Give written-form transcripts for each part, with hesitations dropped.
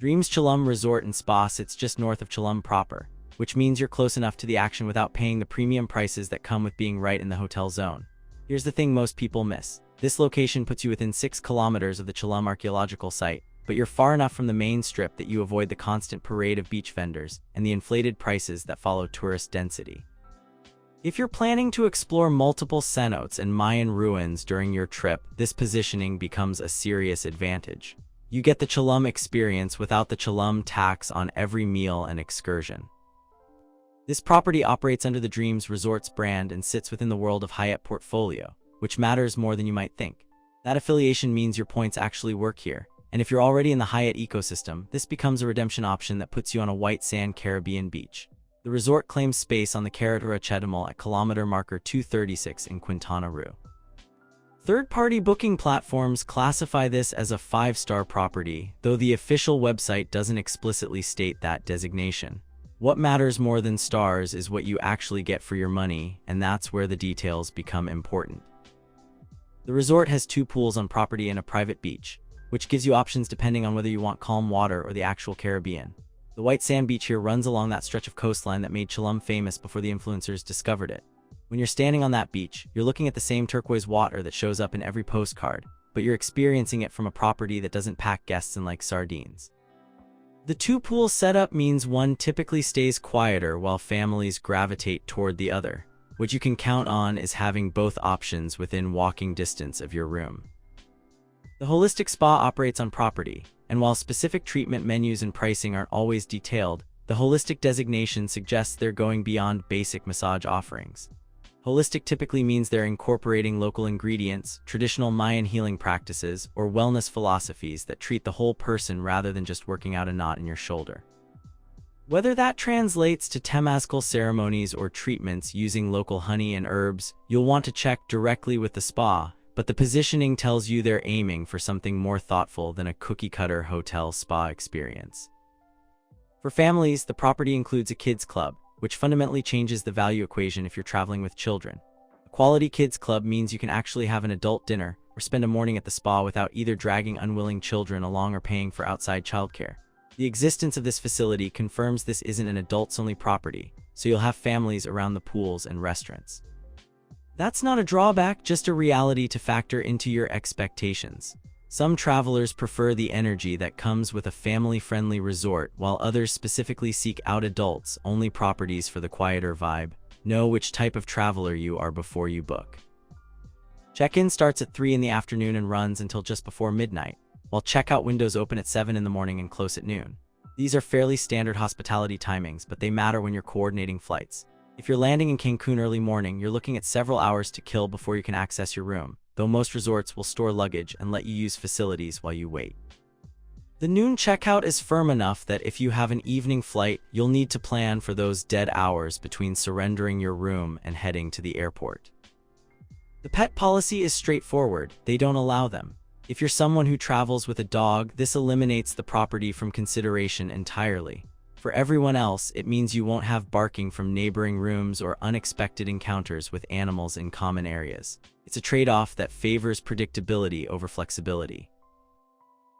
Dreams Tulum Resort and Spa sits just north of Tulum proper, which means you're close enough to the action without paying the premium prices that come with being right in the hotel zone. Here's the thing most people miss. This location puts you within 6 kilometers of the Tulum archaeological site, but you're far enough from the main strip that you avoid the constant parade of beach vendors and the inflated prices that follow tourist density. If you're planning to explore multiple cenotes and Mayan ruins during your trip, this positioning becomes a serious advantage. You get the Tulum experience without the Tulum tax on every meal and excursion. This property operates under the Dreams Resorts brand and sits within the World of Hyatt portfolio, which matters more than you might think. That affiliation means your points actually work here, and if you're already in the Hyatt ecosystem, this becomes a redemption option that puts you on a white sand Caribbean beach. The resort claims space on the Carretera Chetumal at kilometer marker 236 in Quintana Roo. Third-party booking platforms classify this as a 5-star property, though the official website doesn't explicitly state that designation. What matters more than stars is what you actually get for your money, and that's where the details become important. The resort has 2 pools on property and a private beach, which gives you options depending on whether you want calm water or the actual Caribbean. The white sand beach here runs along that stretch of coastline that made Tulum famous before the influencers discovered it. When you're standing on that beach, you're looking at the same turquoise water that shows up in every postcard, but you're experiencing it from a property that doesn't pack guests in like sardines. The 2-pool setup means one typically stays quieter while families gravitate toward the other. What you can count on is having both options within walking distance of your room. The holistic spa operates on property, and while specific treatment menus and pricing aren't always detailed, the holistic designation suggests they're going beyond basic massage offerings. Holistic typically means they're incorporating local ingredients, traditional Mayan healing practices, or wellness philosophies that treat the whole person rather than just working out a knot in your shoulder. Whether that translates to temazcal ceremonies or treatments using local honey and herbs, you'll want to check directly with the spa, but the positioning tells you they're aiming for something more thoughtful than a cookie-cutter hotel spa experience. For families, the property includes a kids club, which fundamentally changes the value equation if you're traveling with children. A quality kids club means you can actually have an adult dinner or spend a morning at the spa without either dragging unwilling children along or paying for outside childcare. The existence of this facility confirms this isn't an adults-only property, so you'll have families around the pools and restaurants. That's not a drawback, just a reality to factor into your expectations. Some travelers prefer the energy that comes with a family-friendly resort, while others specifically seek out adults-only properties for the quieter vibe. Know which type of traveler you are before you book. Check-in starts at 3 in the afternoon and runs until just before midnight, while checkout windows open at 7 in the morning and close at noon. These are fairly standard hospitality timings, but they matter when you're coordinating flights. If you're landing in Cancun early morning, you're looking at several hours to kill before you can access your room, though most resorts will store luggage and let you use facilities while you wait. The noon checkout is firm enough that if you have an evening flight, you'll need to plan for those dead hours between surrendering your room and heading to the airport. The pet policy is straightforward. They don't allow them. If you're someone who travels with a dog, this eliminates the property from consideration entirely. For everyone else, it means you won't have barking from neighboring rooms or unexpected encounters with animals in common areas. It's a trade-off that favors predictability over flexibility.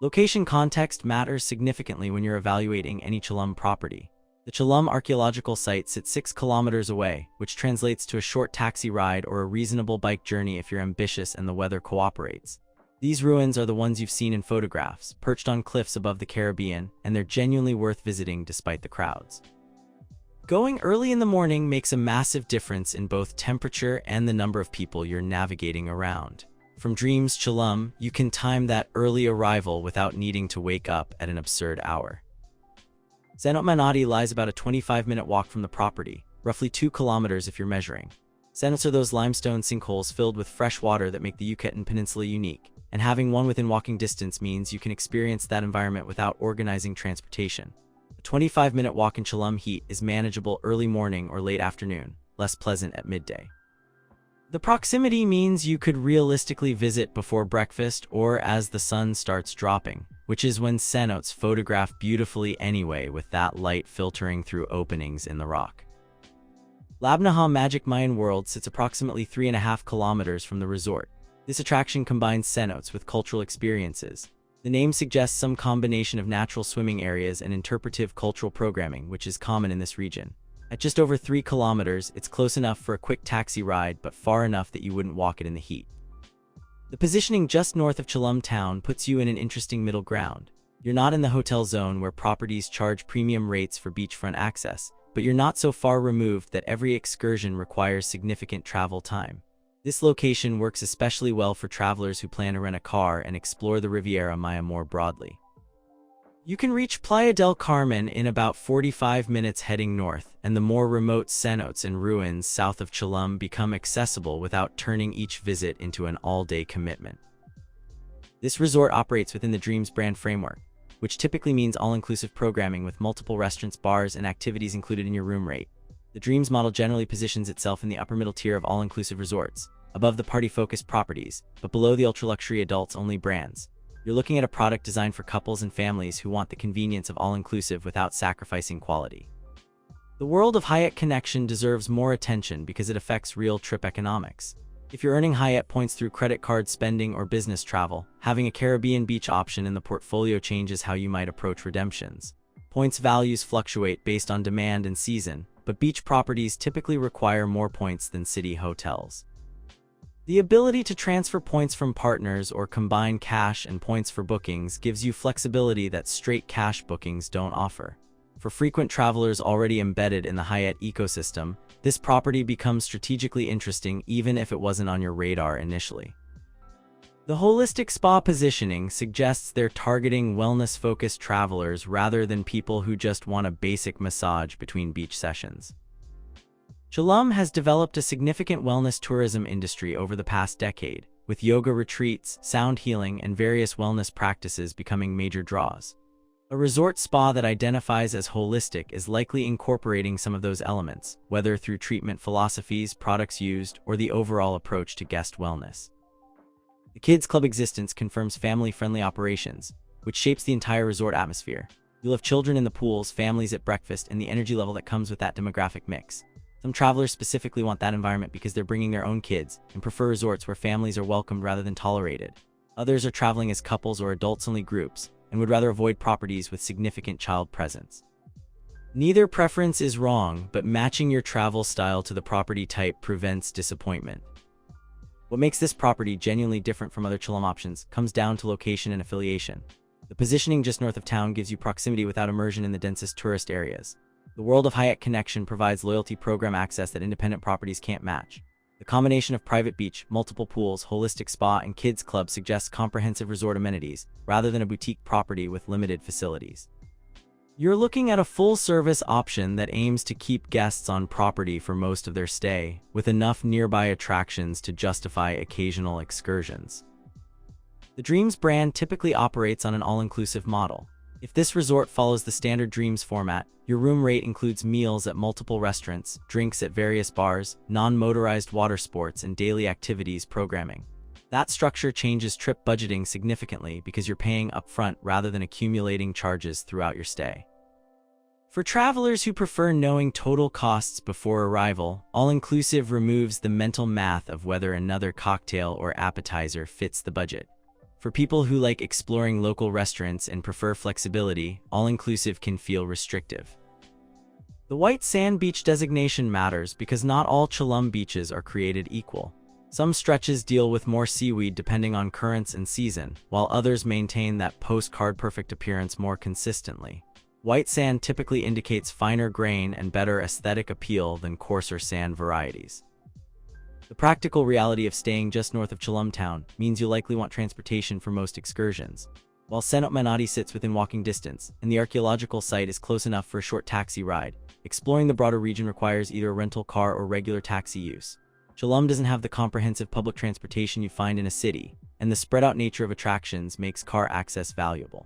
Location context matters significantly when you're evaluating any Tulum property. The Tulum archaeological site sits 6 kilometers away, which translates to a short taxi ride or a reasonable bike journey if you're ambitious and the weather cooperates. These ruins are the ones you've seen in photographs, perched on cliffs above the Caribbean, and they're genuinely worth visiting despite the crowds. Going early in the morning makes a massive difference in both temperature and the number of people you're navigating around. From Dreams Tulum, you can time that early arrival without needing to wake up at an absurd hour. Cenote Manati lies about a 25-minute walk from the property, roughly 2 kilometers if you're measuring. Cenotes are those limestone sinkholes filled with fresh water that make the Yucatan Peninsula unique, and having one within walking distance means you can experience that environment without organizing transportation. A 25-minute walk in Tulum heat is manageable early morning or late afternoon, less pleasant at midday. The proximity means you could realistically visit before breakfast or as the sun starts dropping, which is when cenotes photograph beautifully anyway with that light filtering through openings in the rock. Labnaha Magic Mayan World sits approximately 3.5 kilometers from the resort. This attraction combines cenotes with cultural experiences. The name suggests some combination of natural swimming areas and interpretive cultural programming, which is common in this region. At just over 3 kilometers, it's close enough for a quick taxi ride, but far enough that you wouldn't walk it in the heat. The positioning just north of Tulum town puts you in an interesting middle ground. You're not in the hotel zone where properties charge premium rates for beachfront access, but you're not so far removed that every excursion requires significant travel time. This location works especially well for travelers who plan to rent a car and explore the Riviera Maya more broadly. You can reach Playa del Carmen in about 45 minutes heading north, and the more remote cenotes and ruins south of Tulum become accessible without turning each visit into an all-day commitment. This resort operates within the Dreams brand framework, which typically means all-inclusive programming with multiple restaurants, bars, and activities included in your room rate. The Dreams model generally positions itself in the upper middle tier of all-inclusive resorts, above the party-focused properties, but below the ultra-luxury adults-only brands. You're looking at a product designed for couples and families who want the convenience of all-inclusive without sacrificing quality. The World of Hyatt connection deserves more attention because it affects real trip economics. If you're earning Hyatt points through credit card spending or business travel, having a Caribbean beach option in the portfolio changes how you might approach redemptions. Points values fluctuate based on demand and season, but beach properties typically require more points than city hotels. The ability to transfer points from partners or combine cash and points for bookings gives you flexibility that straight cash bookings don't offer. For frequent travelers already embedded in the Hyatt ecosystem, this property becomes strategically interesting even if it wasn't on your radar initially. The holistic spa positioning suggests they're targeting wellness-focused travelers rather than people who just want a basic massage between beach sessions. Tulum has developed a significant wellness tourism industry over the past decade, with yoga retreats, sound healing, and various wellness practices becoming major draws. A resort spa that identifies as holistic is likely incorporating some of those elements, whether through treatment philosophies, products used, or the overall approach to guest wellness. The Kids Club existence confirms family-friendly operations, which shapes the entire resort atmosphere. You'll have children in the pools, families at breakfast, and the energy level that comes with that demographic mix. Some travelers specifically want that environment because they're bringing their own kids and prefer resorts where families are welcomed rather than tolerated. Others are traveling as couples or adults-only groups and would rather avoid properties with significant child presence. Neither preference is wrong, but matching your travel style to the property type prevents disappointment. What makes this property genuinely different from other Tulum options comes down to location and affiliation. The positioning just north of town gives you proximity without immersion in the densest tourist areas. The World of Hyatt connection provides loyalty program access that independent properties can't match. The combination of private beach, multiple pools, holistic spa, and kids club suggests comprehensive resort amenities, rather than a boutique property with limited facilities. You're looking at a full-service option that aims to keep guests on property for most of their stay, with enough nearby attractions to justify occasional excursions. The Dreams brand typically operates on an all-inclusive model. If this resort follows the standard Dreams format, your room rate includes meals at multiple restaurants, drinks at various bars, non-motorized water sports, and daily activities programming. That structure changes trip budgeting significantly because you're paying upfront rather than accumulating charges throughout your stay. For travelers who prefer knowing total costs before arrival, all-inclusive removes the mental math of whether another cocktail or appetizer fits the budget. For people who like exploring local restaurants and prefer flexibility, all-inclusive can feel restrictive. The white sand beach designation matters because not all Tulum beaches are created equal. Some stretches deal with more seaweed depending on currents and season, while others maintain that postcard perfect appearance more consistently. White sand typically indicates finer grain and better aesthetic appeal than coarser sand varieties. The practical reality of staying just north of Tulum town means you'll likely want transportation for most excursions. While Cenote Manati sits within walking distance, and the archaeological site is close enough for a short taxi ride, exploring the broader region requires either a rental car or regular taxi use. Tulum doesn't have the comprehensive public transportation you find in a city, and the spread-out nature of attractions makes car access valuable.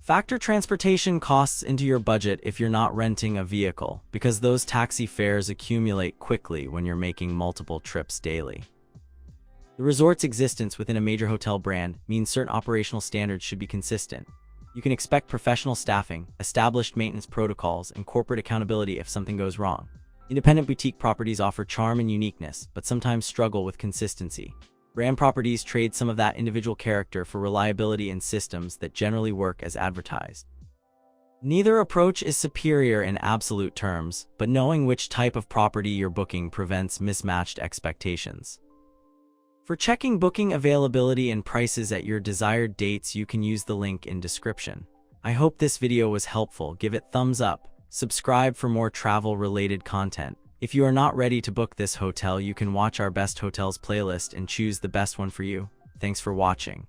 Factor transportation costs into your budget if you're not renting a vehicle, because those taxi fares accumulate quickly when you're making multiple trips daily. The resort's existence within a major hotel brand means certain operational standards should be consistent. You can expect professional staffing, established maintenance protocols, and corporate accountability if something goes wrong. Independent boutique properties offer charm and uniqueness, but sometimes struggle with consistency. Brand properties trade some of that individual character for reliability in systems that generally work as advertised. Neither approach is superior in absolute terms, but knowing which type of property you're booking prevents mismatched expectations. For checking booking availability and prices at your desired dates, you can use the link in description. I hope this video was helpful. Give it thumbs up. Subscribe for more travel-related content. If you are not ready to book this hotel, you can watch our best hotels playlist and choose the best one for you. Thanks for watching.